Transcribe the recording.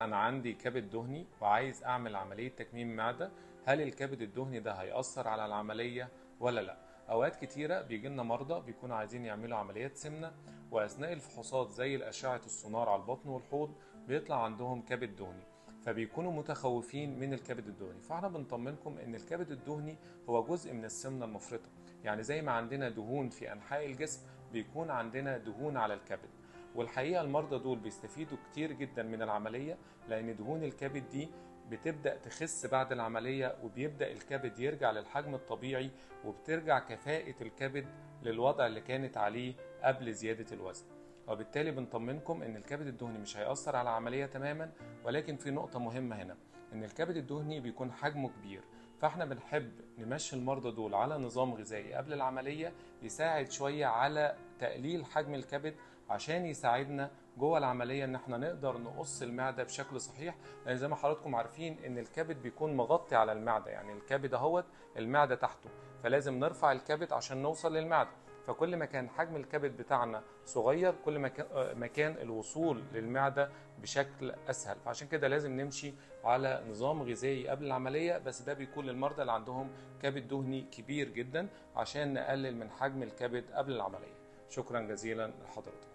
أنا عندي كبد دهني وعايز أعمل عملية تكميم معدة. هل الكبد الدهني ده هيأثر على العملية ولا لأ؟ أوقات كتيرة بيجي لنا مرضى بيكونوا عايزين يعملوا عمليات سمنة، وأثناء الفحوصات زي الأشعة السونار على البطن والحوض بيطلع عندهم كبد دهني، فبيكونوا متخوفين من الكبد الدهني. فاحنا بنطمنكم ان الكبد الدهني هو جزء من السمنة المفرطة، يعني زي ما عندنا دهون في أنحاء الجسم بيكون عندنا دهون على الكبد. والحقيقة المرضى دول بيستفيدوا كتير جدا من العملية، لأن دهون الكبد دي بتبدأ تخس بعد العملية، وبيبدأ الكبد يرجع للحجم الطبيعي، وبترجع كفاءة الكبد للوضع اللي كانت عليه قبل زيادة الوزن. وبالتالي بنطمنكم ان الكبد الدهني مش هيأثر على العملية تماما، ولكن في نقطة مهمة هنا، ان الكبد الدهني بيكون حجمه كبير، فاحنا بنحب نمشي المرضى دول على نظام غذائي قبل العملية يساعد شوية على تقليل حجم الكبد، عشان يساعدنا جوه العمليه ان احنا نقدر نقص المعده بشكل صحيح. لان زي ما حضراتكم عارفين ان الكبد بيكون مغطي على المعده، يعني الكبد اهوت المعده تحته، فلازم نرفع الكبد عشان نوصل للمعده. فكل ما كان حجم الكبد بتاعنا صغير كل ما كان الوصول للمعده بشكل اسهل. فعشان كده لازم نمشي على نظام غذائي قبل العمليه، بس ده بيكون للمرضى اللي عندهم كبد دهني كبير جدا عشان نقلل من حجم الكبد قبل العمليه. شكرا جزيلا لحضرتك.